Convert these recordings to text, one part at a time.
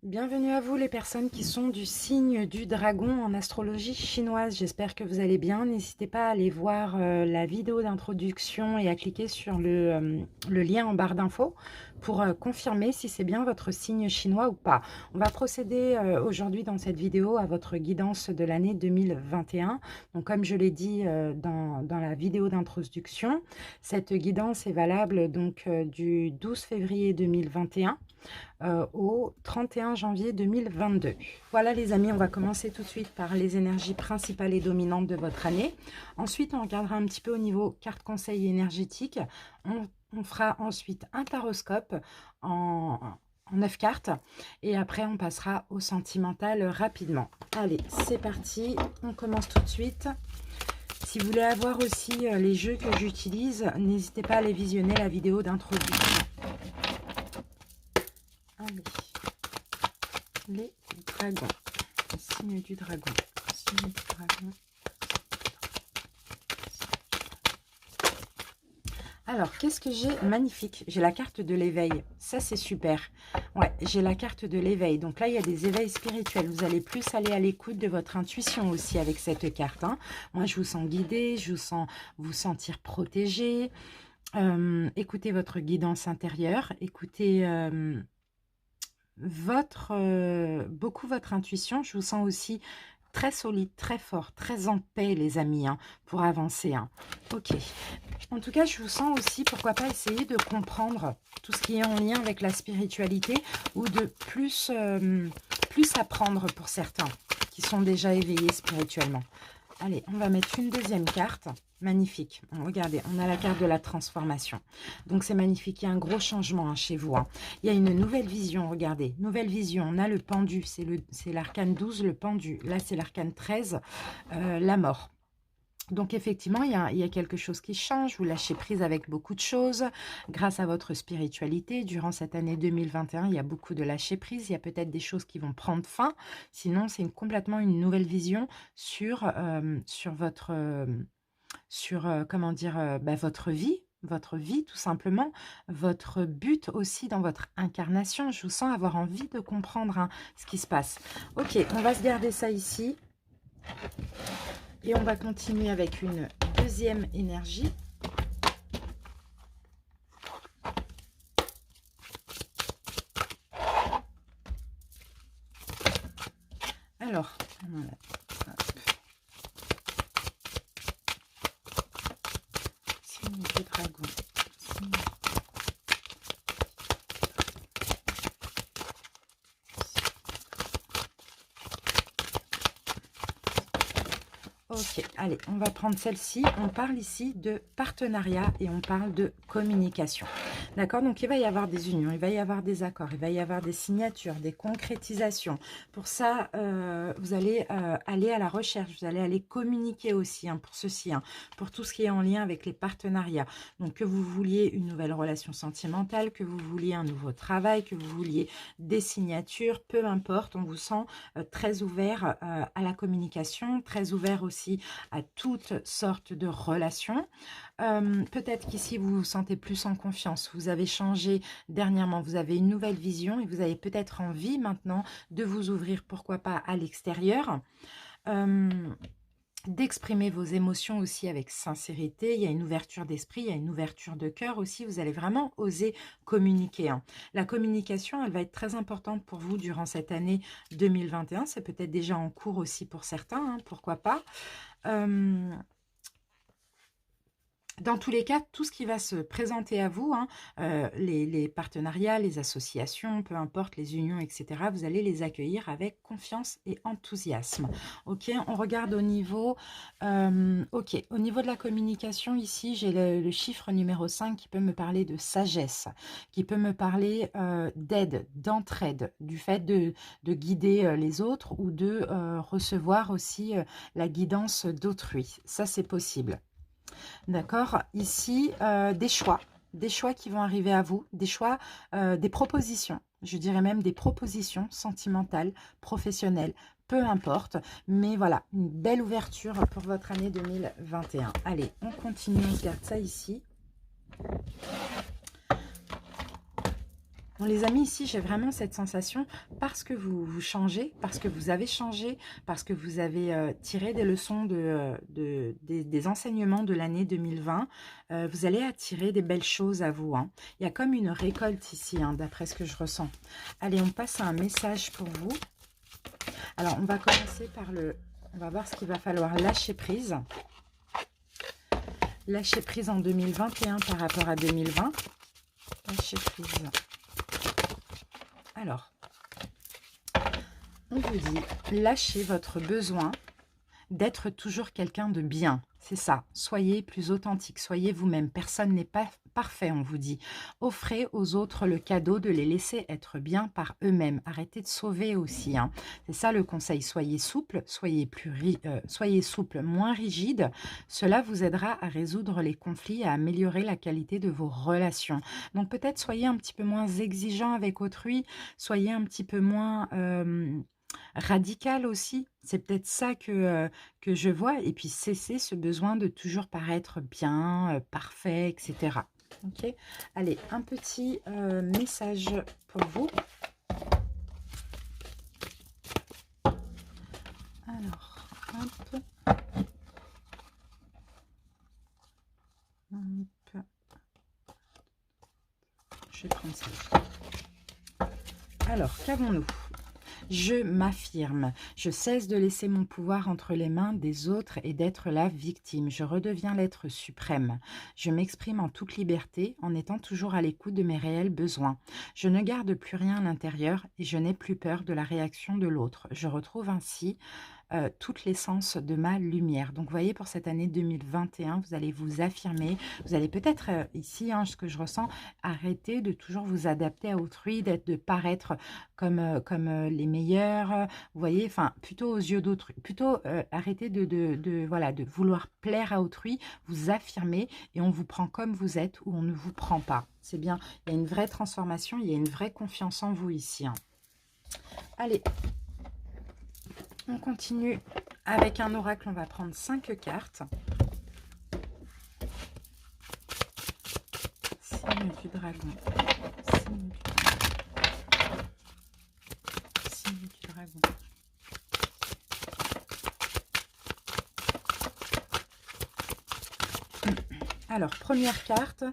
Bienvenue à vous les personnes qui sont du signe du dragon en astrologie chinoise. J'espère que vous allez bien. N'hésitez pas à aller voir la vidéo d'introduction et à cliquer sur le lien en barre d'infos pour confirmer si c'est bien votre signe chinois ou pas. On va procéder aujourd'hui dans cette vidéo à votre guidance de l'année 2021. Donc comme je l'ai dit dans la vidéo d'introduction, cette guidance est valable donc du 12 février 2021 au 31 janvier 2022. Voilà les amis, on va commencer tout de suite par les énergies principales et dominantes de votre année. Ensuite, on regardera un petit peu au niveau carte conseil énergétique. On fera ensuite un taroscope en 9 cartes. Et après, on passera au sentimental rapidement. Allez, c'est parti. On commence tout de suite. Si vous voulez avoir aussi les jeux que j'utilise, n'hésitez pas à aller visionner la vidéo d'introduction. Allez. Les dragons, le signe du dragon, signe du dragon. Alors, qu'est-ce que j'ai? Magnifique, j'ai la carte de l'éveil, ça c'est super. Ouais, j'ai la carte de l'éveil, donc là il y a des éveils spirituels, vous allez plus aller à l'écoute de votre intuition aussi avec cette carte. Hein. Moi je vous sens guidé, je vous sens vous sentir protégé. Écoutez votre guidance intérieure, écoutez... beaucoup votre intuition. Je vous sens aussi très solide, très fort, très en paix les amis, hein, pour avancer. Hein. Ok. En tout cas, je vous sens aussi, pourquoi pas essayer de comprendre tout ce qui est en lien avec la spiritualité ou de plus apprendre pour certains qui sont déjà éveillés spirituellement. Allez, on va mettre une deuxième carte. Magnifique. Regardez, on a la carte de la transformation. Donc, c'est magnifique. Il y a un gros changement hein, chez vous. Hein. Il y a une nouvelle vision. Regardez, nouvelle vision. On a le pendu. C'est l'arcane 12, le pendu. Là, c'est l'arcane 13, la mort. Donc, effectivement, il y a quelque chose qui change. Vous lâchez prise avec beaucoup de choses grâce à votre spiritualité. Durant cette année 2021, il y a beaucoup de lâcher prise. Il y a peut-être des choses qui vont prendre fin. Sinon, c'est complètement une nouvelle vision sur votre... comment dire, votre vie tout simplement, votre but aussi dans votre incarnation. Je vous sens avoir envie de comprendre hein, ce qui se passe. Ok, on va se garder ça ici. Et on va continuer avec une deuxième énergie. Alors, voilà. Signe du dragon. Signe. Ok, allez, on va prendre celle-ci. On parle ici de partenariat et on parle de communication. D'accord? Donc, il va y avoir des unions, il va y avoir des accords, il va y avoir des signatures, des concrétisations. Pour ça, vous allez aller à la recherche, vous allez aller communiquer aussi hein, pour ceci, hein, pour tout ce qui est en lien avec les partenariats. Donc, que vous vouliez une nouvelle relation sentimentale, que vous vouliez un nouveau travail, que vous vouliez des signatures, peu importe, on vous sent très ouvert à la communication, très ouvert aussi à toutes sortes de relations. Peut-être qu'ici, vous vous sentez plus en confiance. Vous avez changé dernièrement. Vous avez une nouvelle vision et vous avez peut-être envie maintenant de vous ouvrir, pourquoi pas, à l'extérieur. D'exprimer vos émotions aussi avec sincérité. Il y a une ouverture d'esprit, il y a une ouverture de cœur aussi. Vous allez vraiment oser communiquer. Hein. La communication, elle va être très importante pour vous durant cette année 2021. C'est peut-être déjà en cours aussi pour certains, hein, pourquoi pas. Dans tous les cas, tout ce qui va se présenter à vous, hein, les partenariats, les associations, peu importe, les unions, etc., vous allez les accueillir avec confiance et enthousiasme. Ok, on regarde au niveau, au niveau de la communication, ici, j'ai le chiffre numéro 5 qui peut me parler de sagesse, qui peut me parler d'aide, d'entraide, du fait de guider les autres ou de recevoir aussi la guidance d'autrui. Ça, c'est possible. D'accord? Ici, des choix qui vont arriver à vous, des choix, des propositions, je dirais même des propositions sentimentales, professionnelles, peu importe. Mais voilà, une belle ouverture pour votre année 2021. Allez, on continue, on garde ça ici. Bon, les amis, ici, j'ai vraiment cette sensation parce que vous changez, parce que vous avez changé, parce que vous avez tiré des leçons des enseignements de l'année 2020. Vous allez attirer des belles choses à vous, hein. Il y a comme une récolte ici, hein, d'après ce que je ressens. Allez, on passe à un message pour vous. Alors, on va commencer par le... On va voir ce qu'il va falloir lâcher prise. Lâcher prise en 2021 par rapport à 2020. Lâcher prise. Alors, on vous dit, lâchez votre besoin d'être toujours quelqu'un de bien. C'est ça. Soyez plus authentique. Soyez vous-même. Personne n'est pas parfait, on vous dit. Offrez aux autres le cadeau de les laisser être bien par eux-mêmes. Arrêtez de sauver aussi, hein. C'est ça le conseil. Soyez souple, soyez souple, moins rigide. Cela vous aidera à résoudre les conflits et à améliorer la qualité de vos relations. Donc peut-être soyez un petit peu moins exigeant avec autrui. Soyez un petit peu moins... radical aussi, c'est peut-être ça que je vois, et puis cesser ce besoin de toujours paraître bien, parfait, etc. Ok, allez, un petit message pour vous. Alors, hop. Hop. Je vais prendre ça. Alors, qu'avons-nous ? Je m'affirme, je cesse de laisser mon pouvoir entre les mains des autres et d'être la victime. Je redeviens l'être suprême. Je m'exprime en toute liberté en étant toujours à l'écoute de mes réels besoins. Je ne garde plus rien à l'intérieur et je n'ai plus peur de la réaction de l'autre. Je retrouve ainsi toute l'essence de ma lumière. Donc, vous voyez, pour cette année 2021, vous allez vous affirmer. Vous allez peut-être, ici, hein, ce que je ressens, arrêter de toujours vous adapter à autrui, de paraître comme les meilleurs. Vous voyez, enfin, plutôt aux yeux d'autrui. Plutôt arrêter voilà, de vouloir plaire à autrui, vous affirmer et on vous prend comme vous êtes ou on ne vous prend pas. C'est bien, il y a une vraie transformation, il y a une vraie confiance en vous ici, hein. Allez, on continue avec un oracle. On va prendre 5 cartes. Signe du dragon. Signe du dragon. Alors, première carte.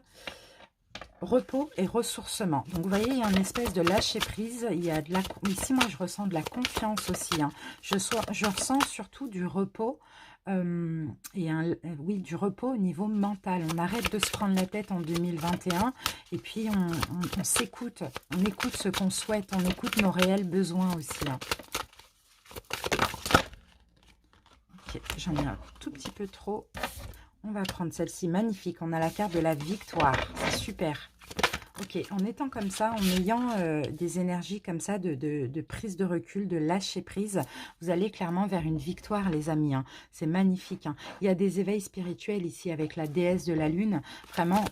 Repos et ressourcement. Donc, vous voyez, il y a une espèce de lâcher prise. Il y a de la... Ici, moi, je ressens de la confiance aussi, hein. Je ressens surtout du repos. Oui, du repos au niveau mental. On arrête de se prendre la tête en 2021 et puis on s'écoute. On écoute ce qu'on souhaite. On écoute nos réels besoins aussi, hein. Ok, j'en ai un tout petit peu trop. On va prendre celle-ci, magnifique. On a la carte de la victoire. C'est super. Ok, en étant comme ça, en ayant des énergies comme ça de prise de recul, de lâcher prise, vous allez clairement vers une victoire, les amis, hein. C'est magnifique, hein. Il y a des éveils spirituels ici avec la déesse de la lune. Vraiment,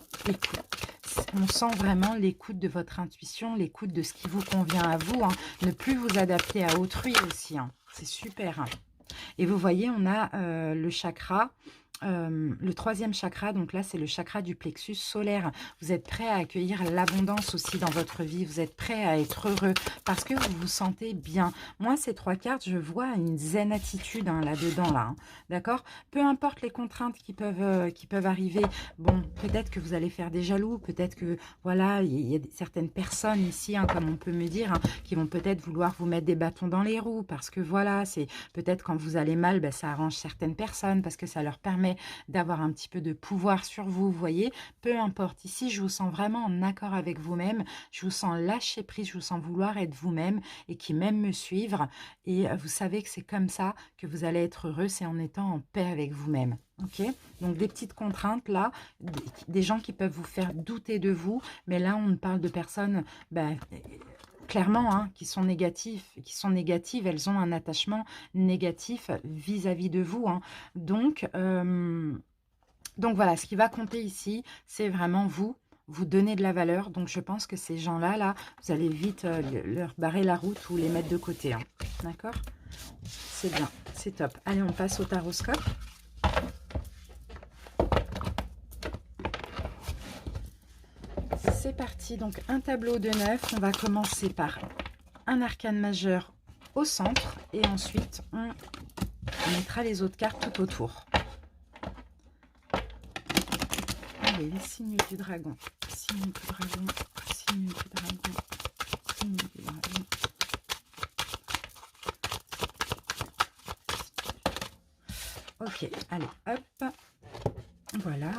on sent vraiment l'écoute de votre intuition, l'écoute de ce qui vous convient à vous, hein. Ne plus vous adapter à autrui aussi, hein. C'est super, hein. Et vous voyez, on a le chakra. Le 3e chakra, donc là c'est le chakra du plexus solaire. Vous êtes prêt à accueillir l'abondance aussi dans votre vie, vous êtes prêt à être heureux parce que vous vous sentez bien. Moi, ces 3 cartes, je vois une zen attitude, hein, là-dedans, là, hein. D'accord? Peu importe les contraintes qui peuvent arriver, bon, peut-être que vous allez faire des jaloux, peut-être que, voilà, il y a certaines personnes ici, hein, comme on peut me dire, hein, qui vont peut-être vouloir vous mettre des bâtons dans les roues parce que, voilà, c'est peut-être quand vous allez mal, ben, ça arrange certaines personnes parce que ça leur permet d'avoir un petit peu de pouvoir sur vous, vous voyez, peu importe. Ici, je vous sens vraiment en accord avec vous-même, je vous sens lâcher prise, je vous sens vouloir être vous-même et qui même me suivre. Et vous savez que c'est comme ça que vous allez être heureux, c'est en étant en paix avec vous-même. Ok, donc des petites contraintes là, des gens qui peuvent vous faire douter de vous, mais là on parle de personnes... Ben, clairement, hein, qui sont négatives, elles ont un attachement négatif vis-à-vis de vous, hein. Donc voilà, ce qui va compter ici, c'est vraiment vous donner de la valeur. Donc je pense que ces gens-là, là, vous allez vite leur barrer la route ou les mettre de côté, hein. D'accord? C'est bien, c'est top. Allez, on passe au taroscope. c'est parti. Donc, un tableau de 9. On va commencer par un arcane majeur au centre. Et ensuite, on mettra les autres cartes tout autour. Allez, les signes du dragon. Signes du dragon. Signes du dragon. Signes du dragon. Ok, allez, hop. Voilà.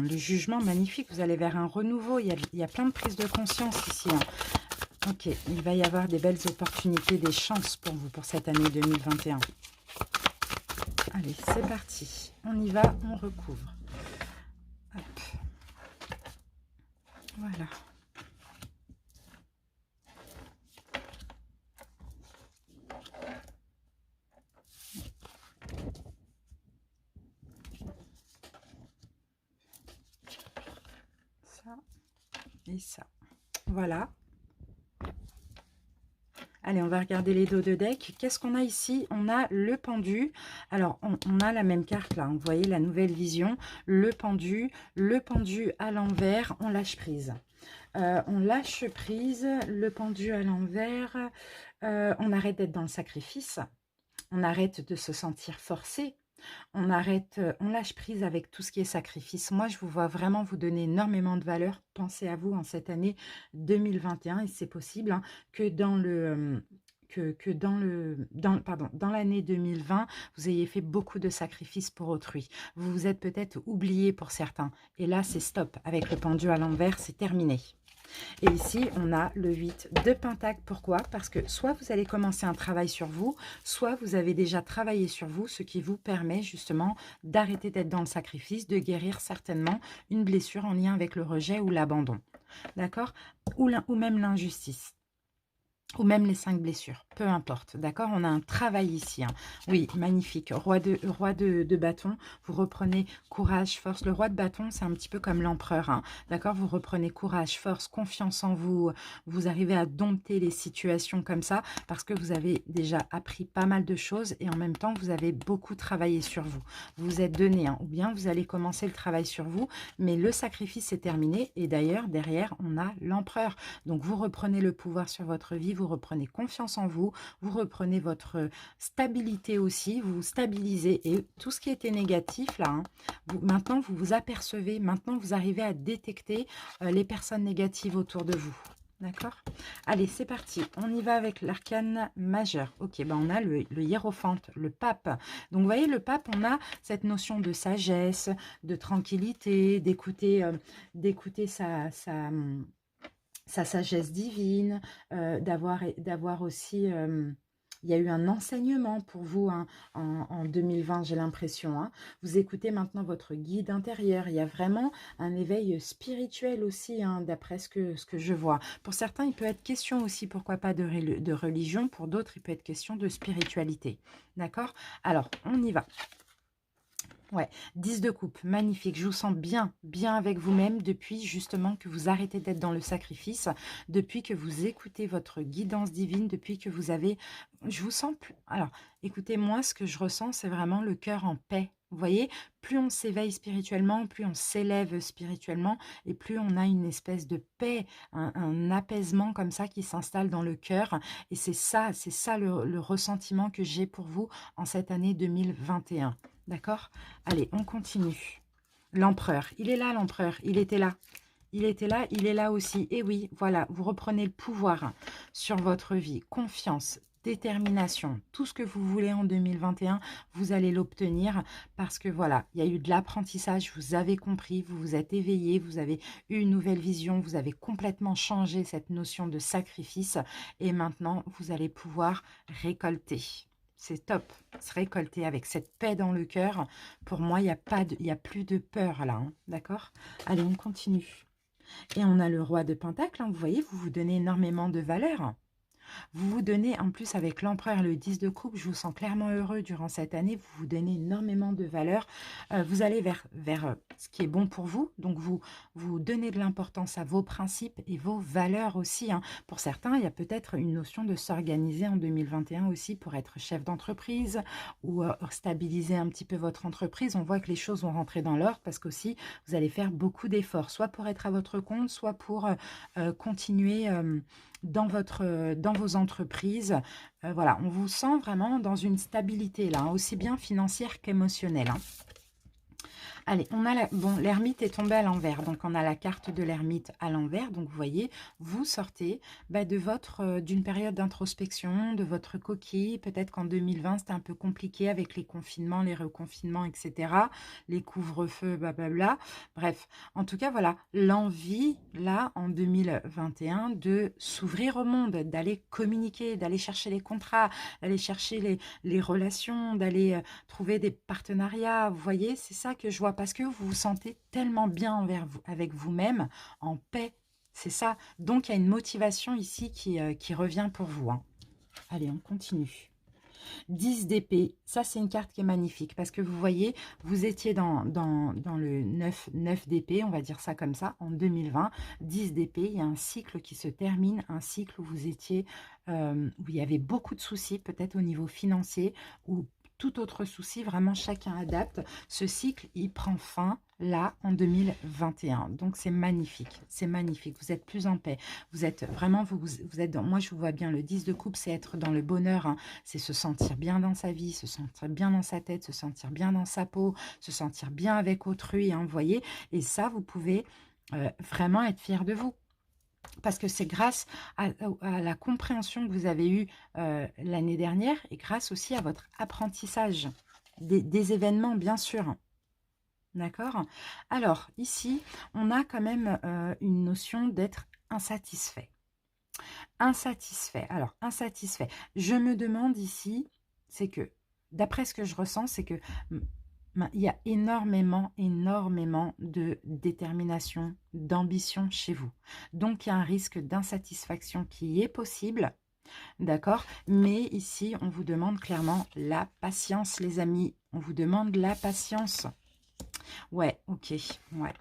Le jugement magnifique, vous allez vers un renouveau, il y a plein de prises de conscience ici. Hein. Ok, il va y avoir des belles opportunités, des chances pour vous pour cette année 2021. Allez, c'est parti. On y va, on recouvre. Hop. Voilà. Ça et ça. Voilà. Allez, on va regarder les dos de deck. Qu'est-ce qu'on a ici? On a le pendu. Alors, on a la même carte là. Vous voyez la nouvelle vision. Le pendu à l'envers. On lâche prise. On lâche prise. Le pendu à l'envers. On arrête d'être dans le sacrifice. On arrête de se sentir forcé. On arrête, on lâche prise avec tout ce qui est sacrifice. Moi, je vous vois vraiment vous donner énormément de valeur. Pensez à vous en cette année 2021 et c'est possible hein, que dans le... dans l'année 2020, vous ayez fait beaucoup de sacrifices pour autrui. Vous vous êtes peut-être oublié pour certains. Et là, c'est stop. Avec le pendu à l'envers, c'est terminé. Et ici, on a le 8 de Pentacle. Pourquoi? Parce que soit vous allez commencer un travail sur vous, soit vous avez déjà travaillé sur vous, ce qui vous permet justement d'arrêter d'être dans le sacrifice, de guérir certainement une blessure en lien avec le rejet ou l'abandon. D'accord? Ou même l'injustice. Ou même les 5 blessures, peu importe, d'accord? On a un travail ici, hein. Oui, magnifique, roi de bâton, vous reprenez courage, force. Le roi de bâton, c'est un petit peu comme l'empereur, hein, d'accord? Vous reprenez courage, force, confiance en vous, vous arrivez à dompter les situations comme ça, parce que vous avez déjà appris pas mal de choses, et en même temps, vous avez beaucoup travaillé sur vous. Vous vous êtes donné, hein, ou bien vous allez commencer le travail sur vous, mais le sacrifice est terminé, et d'ailleurs, derrière, on a l'empereur. Donc, vous reprenez le pouvoir sur votre vie, vous reprenez confiance en vous, vous reprenez votre stabilité aussi, vous vous stabilisez et tout ce qui était négatif là, hein, maintenant vous vous apercevez, maintenant vous arrivez à détecter les personnes négatives autour de vous. D'accord? Allez, c'est parti. On y va avec l'arcane majeur. Ok, ben on a le hiérophante, le pape. Donc, vous voyez, le pape, on a cette notion de sagesse, de tranquillité, d'écouter sa sagesse divine, d'avoir aussi... il y a eu un enseignement pour vous hein, en 2020, j'ai l'impression. Hein. Vous écoutez maintenant votre guide intérieur. Il y a vraiment un éveil spirituel aussi, hein, d'après ce que je vois. Pour certains, il peut être question aussi, pourquoi pas, de religion. Pour d'autres, il peut être question de spiritualité. D'accord? Alors, on y va. Ouais, 10 de coupe, magnifique. Je vous sens bien, bien avec vous-même depuis justement que vous arrêtez d'être dans le sacrifice, depuis que vous écoutez votre guidance divine, depuis que vous avez... Je vous sens plus... Alors, écoutez, moi, ce que je ressens, c'est vraiment le cœur en paix. Vous voyez, plus on s'éveille spirituellement, plus on s'élève spirituellement et plus on a une espèce de paix, un apaisement comme ça qui s'installe dans le cœur. Et c'est ça le ressentiment que j'ai pour vous en cette année 2021. D'accord? Allez, on continue. L'empereur, il est là l'empereur, il était là. Il était là, il est là aussi. Et oui, voilà, vous reprenez le pouvoir sur votre vie. Confiance, détermination, tout ce que vous voulez en 2021, vous allez l'obtenir parce que voilà, il y a eu de l'apprentissage, vous avez compris, vous vous êtes éveillé, vous avez eu une nouvelle vision, vous avez complètement changé cette notion de sacrifice et maintenant, vous allez pouvoir récolter. C'est top, se récolter avec cette paix dans le cœur. Pour moi, il n'y a plus de peur là, hein, d'accord? Allez, on continue. Et on a le roi de Pentacle, hein, vous voyez, vous vous donnez énormément de valeur. Vous vous donnez, en plus avec l'empereur et le 10 de coupe, je vous sens clairement heureux durant cette année. Vous vous donnez énormément de valeur. Vous allez vers ce qui est bon pour vous. Donc, vous donnez de l'importance à vos principes et vos valeurs aussi, hein. Pour certains, il y a peut-être une notion de s'organiser en 2021 aussi pour être chef d'entreprise ou stabiliser un petit peu votre entreprise. On voit que les choses vont rentrer dans l'ordre parce qu'aussi, vous allez faire beaucoup d'efforts, soit pour être à votre compte, soit pour continuer dans vos entreprises. Voilà, on vous sent vraiment dans une stabilité là, hein, aussi bien financière qu'émotionnelle, hein. Allez, on a bon, l'ermite est tombé à l'envers, donc on a la carte de l'ermite à l'envers. Donc vous voyez, vous sortez de d'une période d'introspection, de votre coquille. Peut-être qu'en 2020, c'était un peu compliqué avec les confinements, les reconfinements, etc. Les couvre-feux, blablabla. Bref, en tout cas, voilà, l'envie, là, en 2021, de s'ouvrir au monde, d'aller communiquer, d'aller chercher les contrats, d'aller chercher les relations, d'aller trouver des partenariats. Vous voyez, c'est ça que je vois, parce que vous vous sentez tellement bien envers vous, avec vous-même, en paix. C'est ça. Donc, il y a une motivation ici qui revient pour vous, hein. Allez, on continue. 10 d'épée, ça c'est une carte qui est magnifique parce que vous voyez, vous étiez dans le 9 d'épée, on va dire ça comme ça, en 2020. 10 d'épée, il y a un cycle qui se termine, un cycle où vous étiez, où il y avait beaucoup de soucis, peut-être au niveau financier ou tout autre souci, vraiment chacun adapte. Ce cycle, il prend fin là en 2021. Donc c'est magnifique, vous êtes plus en paix. Vous êtes vraiment, vous êtes dans, moi je vous vois bien, le 10 de coupe, c'est être dans le bonheur, hein. C'est se sentir bien dans sa vie, se sentir bien dans sa tête, se sentir bien dans sa peau, se sentir bien avec autrui, hein, vous voyez. Et ça, vous pouvez vraiment être fier de vous. Parce que c'est grâce à la compréhension que vous avez eue l'année dernière et grâce aussi à votre apprentissage des événements, bien sûr. D'accord? Alors, ici, on a quand même une notion d'être insatisfait. Insatisfait. Alors, insatisfait. Je me demande ici, c'est que, d'après ce que je ressens, c'est que il y a énormément de détermination, d'ambition chez vous. Donc, il y a un risque d'insatisfaction qui est possible, d'accord? Mais ici, on vous demande clairement la patience, les amis. On vous demande la patience. Ouais, ok, ouais.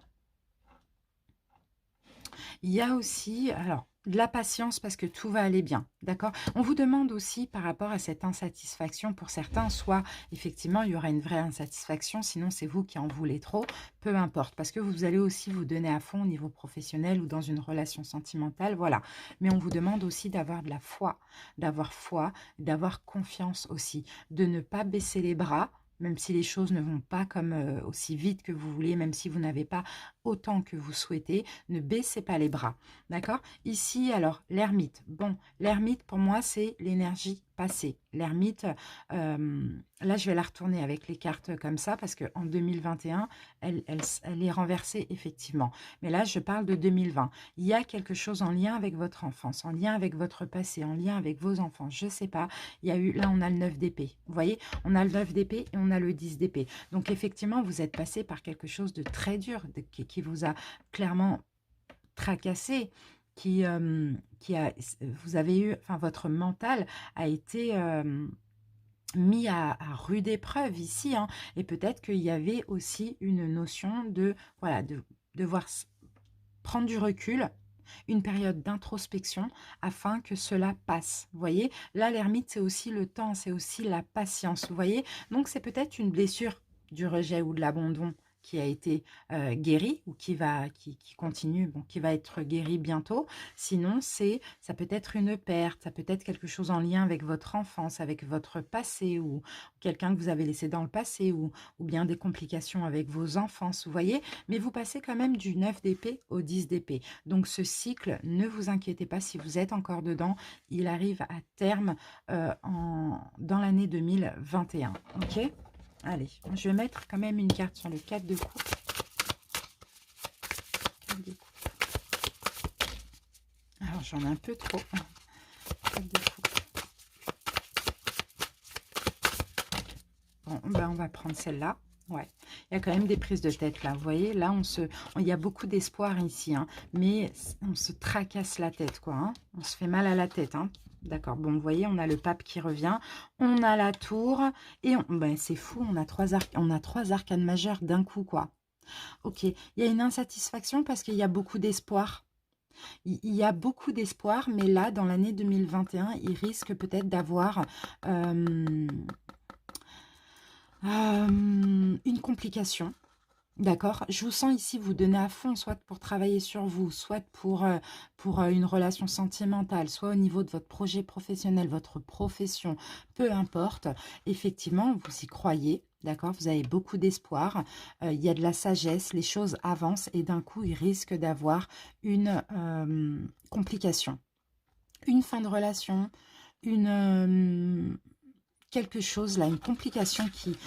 Il y a aussi, alors, de la patience parce que tout va aller bien, d'accord? On vous demande aussi par rapport à cette insatisfaction, pour certains, soit effectivement il y aura une vraie insatisfaction, sinon c'est vous qui en voulez trop, peu importe, parce que vous allez aussi vous donner à fond au niveau professionnel ou dans une relation sentimentale, voilà. Mais on vous demande aussi d'avoir de la foi, d'avoir confiance aussi, de ne pas baisser les bras, même si les choses ne vont pas comme aussi vite que vous voulez, même si vous n'avez pas autant que vous souhaitez, ne baissez pas les bras, d'accord? Ici, alors, l'ermite. Bon, l'ermite, pour moi, c'est l'énergie passée. L'ermite, là, je vais la retourner avec les cartes comme ça, parce qu'en 2021, elle est renversée, effectivement. Mais là, je parle de 2020. Il y a quelque chose en lien avec votre enfance, en lien avec votre passé, en lien avec vos enfants, je ne sais pas. Il y a eu, là, on a le 9 d'épée. Vous voyez, on a le 9 d'épée et on a le 10 d'épée. Donc, effectivement, vous êtes passé par quelque chose de très dur, qui vous a clairement tracassé, vous avez eu, enfin votre mental a été mis à rude épreuve ici, hein, et peut-être qu'il y avait aussi une notion de, voilà, de devoir prendre du recul, une période d'introspection afin que cela passe. Vous voyez, là l'ermite c'est aussi le temps, c'est aussi la patience, vous voyez, donc c'est peut-être une blessure du rejet ou de l'abandon qui a été guérie ou qui continue, bon, qui va être guérie bientôt. Sinon, ça peut être une perte, ça peut être quelque chose en lien avec votre enfance, avec votre passé ou quelqu'un que vous avez laissé dans le passé ou bien des complications avec vos enfants, vous voyez. Mais vous passez quand même du 9 d'épée au 10 d'épée. Donc, ce cycle, ne vous inquiétez pas si vous êtes encore dedans, il arrive à terme dans l'année 2021. Ok ? Allez, je vais mettre quand même une carte sur le 4 de coupe. Alors, j'en ai un peu trop. 4 de coupe. Bon, ben, on va prendre celle-là. Ouais, il y a quand même des prises de tête là. Vous voyez, là, il y a beaucoup d'espoir ici, hein, mais on se tracasse la tête, quoi, hein. On se fait mal à la tête, hein. D'accord, bon, vous voyez, on a le pape qui revient, on a la tour, et ben, c'est fou, on a trois arcanes majeures d'un coup, quoi. Ok, il y a une insatisfaction parce qu'il y a beaucoup d'espoir. Il y a beaucoup d'espoir, mais là, dans l'année 2021, il risque peut-être d'avoir une complication. D'accord, je vous sens ici vous donner à fond, soit pour travailler sur vous, soit pour une relation sentimentale, soit au niveau de votre projet professionnel, votre profession, peu importe. Effectivement, vous y croyez, d'accord, vous avez beaucoup d'espoir, il y a de la sagesse, les choses avancent et d'un coup, il risque d'avoir une complication, une fin de relation, une... quelque chose là, une complication qui,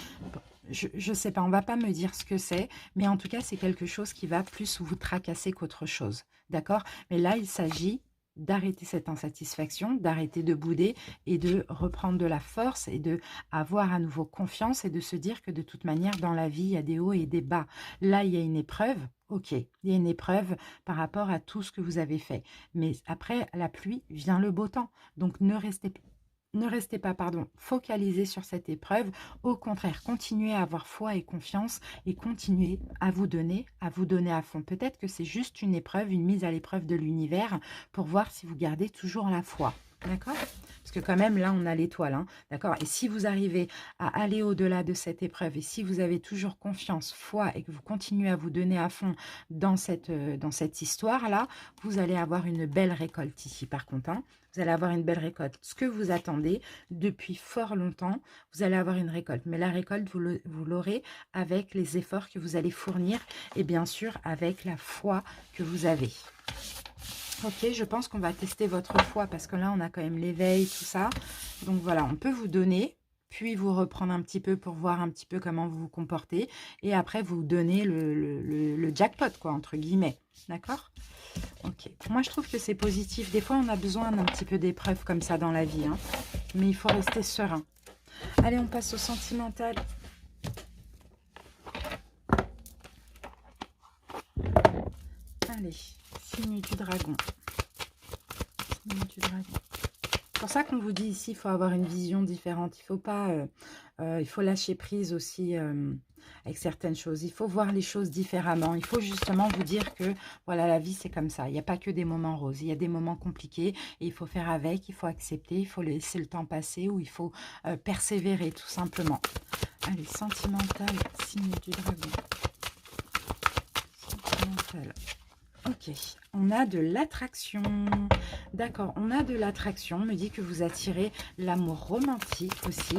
je sais pas, on va pas me dire ce que c'est, mais en tout cas, c'est quelque chose qui va plus vous tracasser qu'autre chose, d'accord? Mais là, il s'agit d'arrêter cette insatisfaction, d'arrêter de bouder et de reprendre de la force et de avoir à nouveau confiance et de se dire que de toute manière, dans la vie, il y a des hauts et des bas. Là, il y a une épreuve, ok, il y a une épreuve par rapport à tout ce que vous avez fait. Mais après la pluie vient le beau temps. Donc, ne restez pas, pardon, focalisé sur cette épreuve. Au contraire, continuez à avoir foi et confiance et continuez à vous donner à fond. Peut-être que c'est juste une épreuve, une mise à l'épreuve de l'univers pour voir si vous gardez toujours la foi. D'accord? Parce que quand même, là, on a l'étoile. Hein, d'accord? Et si vous arrivez à aller au-delà de cette épreuve et si vous avez toujours confiance, foi et que vous continuez à vous donner à fond dans cette histoire-là, vous allez avoir une belle récolte ici, par contre. Hein. Vous allez avoir une belle récolte. Ce que vous attendez depuis fort longtemps, vous allez avoir une récolte. Mais la récolte, vous l'aurez avec les efforts que vous allez fournir et bien sûr avec la foi que vous avez. Ok, je pense qu'on va tester votre foi parce que là, on a quand même l'éveil, tout ça. Donc voilà, on peut vous donner, puis vous reprendre un petit peu pour voir un petit peu comment vous vous comportez. Et après, vous donner le jackpot, quoi, entre guillemets. D'accord? Ok. Moi, je trouve que c'est positif. Des fois, on a besoin d'un petit peu d'épreuves comme ça dans la vie. Hein. Mais il faut rester serein. Allez, on passe au sentimental. Allez, signe du dragon. Signe du dragon. C'est pour ça qu'on vous dit ici, il faut avoir une vision différente. Il faut pas, il faut lâcher prise aussi avec certaines choses. Il faut voir les choses différemment. Il faut justement vous dire que voilà, la vie c'est comme ça. Il n'y a pas que des moments roses. Il y a des moments compliqués et il faut faire avec. Il faut accepter. Il faut laisser le temps passer ou il faut persévérer tout simplement. Allez, sentimental, signe du dragon. Sentimental. Ok, on a de l'attraction. D'accord, on a de l'attraction. On me dit que vous attirez l'amour romantique aussi.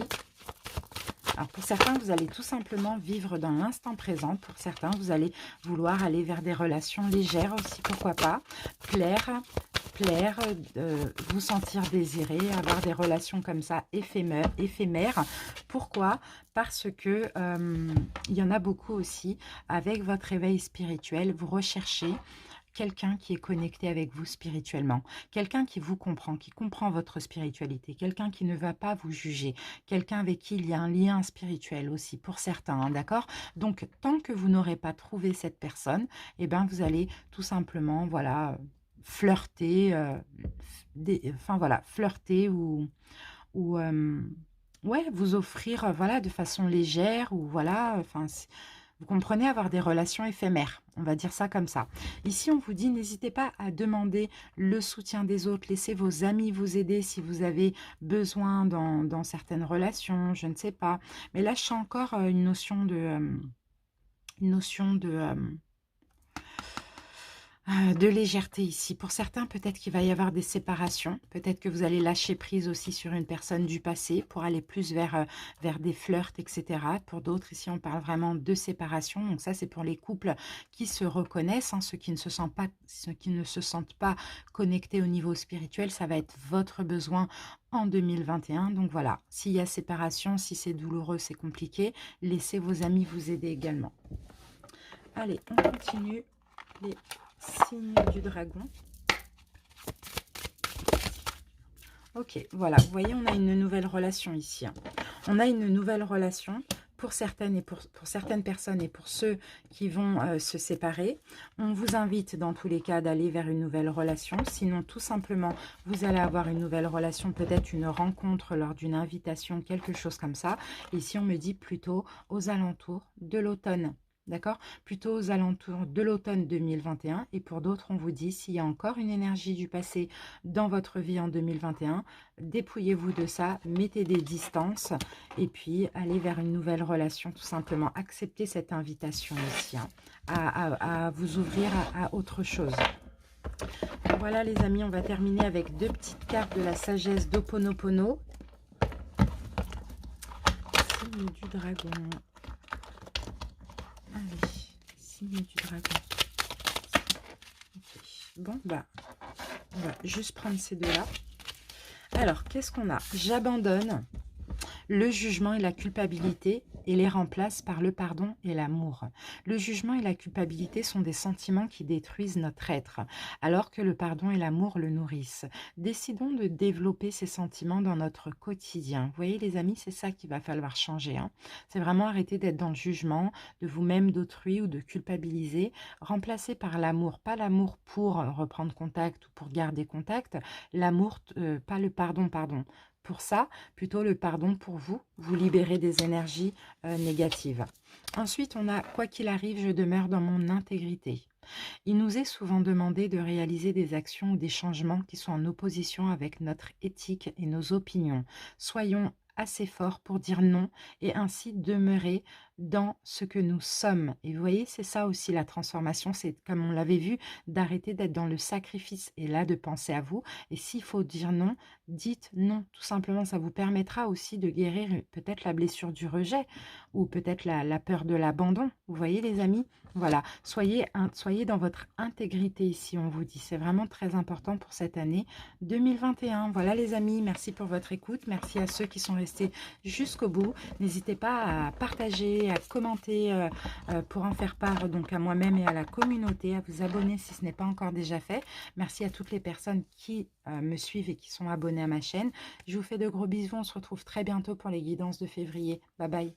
Alors pour certains, vous allez tout simplement vivre dans l'instant présent. Pour certains, vous allez vouloir aller vers des relations légères aussi, pourquoi pas. Plaire, vous sentir désiré, avoir des relations comme ça éphémères. Pourquoi? Parce que il y en a beaucoup aussi. Avec votre éveil spirituel, vous recherchez quelqu'un qui est connecté avec vous spirituellement, quelqu'un qui vous comprend, qui comprend votre spiritualité, quelqu'un qui ne va pas vous juger, quelqu'un avec qui il y a un lien spirituel aussi pour certains, hein, d'accord? Donc, tant que vous n'aurez pas trouvé cette personne, eh ben, vous allez tout simplement, voilà, flirter, enfin voilà, flirter ou ouais, vous offrir, voilà, de façon légère ou voilà, enfin, vous comprenez, avoir des relations éphémères, on va dire ça comme ça. Ici, on vous dit, n'hésitez pas à demander le soutien des autres, laissez vos amis vous aider si vous avez besoin dans certaines relations, je ne sais pas. Mais là, je sens encore une notion de légèreté ici. Pour certains, peut-être qu'il va y avoir des séparations. Peut-être que vous allez lâcher prise aussi sur une personne du passé pour aller plus vers des flirts, etc. Pour d'autres, ici, on parle vraiment de séparation. Donc ça, c'est pour les couples qui se reconnaissent, hein, ceux qui ne se sentent pas connectés au niveau spirituel. Ça va être votre besoin en 2021. Donc voilà, s'il y a séparation, si c'est douloureux, c'est compliqué, laissez vos amis vous aider également. Allez, on continue les signe du dragon. Ok, voilà, vous voyez, on a une nouvelle relation ici. Hein. On a une nouvelle relation. pour certaines et pour certaines personnes et pour ceux qui vont se séparer. On vous invite dans tous les cas d'aller vers une nouvelle relation. Sinon, tout simplement, vous allez avoir une nouvelle relation, peut-être une rencontre lors d'une invitation, quelque chose comme ça. Ici, on me dit plutôt aux alentours de l'automne. D'accord? Plutôt aux alentours de l'automne 2021. Et pour d'autres, on vous dit, s'il y a encore une énergie du passé dans votre vie en 2021, dépouillez-vous de ça, mettez des distances et puis allez vers une nouvelle relation, tout simplement. Acceptez cette invitation ici, hein, à vous ouvrir à autre chose. Voilà les amis, on va terminer avec 2 petites cartes de la sagesse d'Ho'oponopono. Signe du dragon. Allez, signe du dragon. Okay. Bon, bah, on va juste prendre ces deux-là. Alors, qu'est-ce qu'on a? J'abandonne le jugement et la culpabilité et les remplace par le pardon et l'amour. Le jugement et la culpabilité sont des sentiments qui détruisent notre être, alors que le pardon et l'amour le nourrissent. Décidons de développer ces sentiments dans notre quotidien. Vous voyez les amis, c'est ça qu'il va falloir changer, hein. C'est vraiment arrêter d'être dans le jugement de vous-même, d'autrui ou de culpabiliser. Remplacer par l'amour, pas l'amour pour reprendre contact ou pour garder contact, l'amour, pas le pardon, pardon. Pour ça, plutôt le pardon pour vous libérer des énergies négatives. Ensuite, on a « Quoi qu'il arrive, je demeure dans mon intégrité ». Il nous est souvent demandé de réaliser des actions ou des changements qui sont en opposition avec notre éthique et nos opinions. Soyons assez forts pour dire non et ainsi demeurer dans ce que nous sommes. Et vous voyez, c'est ça aussi la transformation, c'est comme on l'avait vu, d'arrêter d'être dans le sacrifice et là de penser à vous. Et s'il faut dire non, dites non. Tout simplement, ça vous permettra aussi de guérir peut-être la blessure du rejet ou peut-être la peur de l'abandon. Vous voyez les amis? Voilà, soyez dans votre intégrité ici, on vous dit. C'est vraiment très important pour cette année 2021. Voilà les amis, merci pour votre écoute. Merci à ceux qui sont restés jusqu'au bout. N'hésitez pas à partager, à commenter pour en faire part donc à moi-même et à la communauté, à vous abonner si ce n'est pas encore déjà fait. Merci à toutes les personnes qui me suivent et qui sont abonnées à ma chaîne. Je vous fais de gros bisous, on se retrouve très bientôt pour les guidances de février. Bye bye.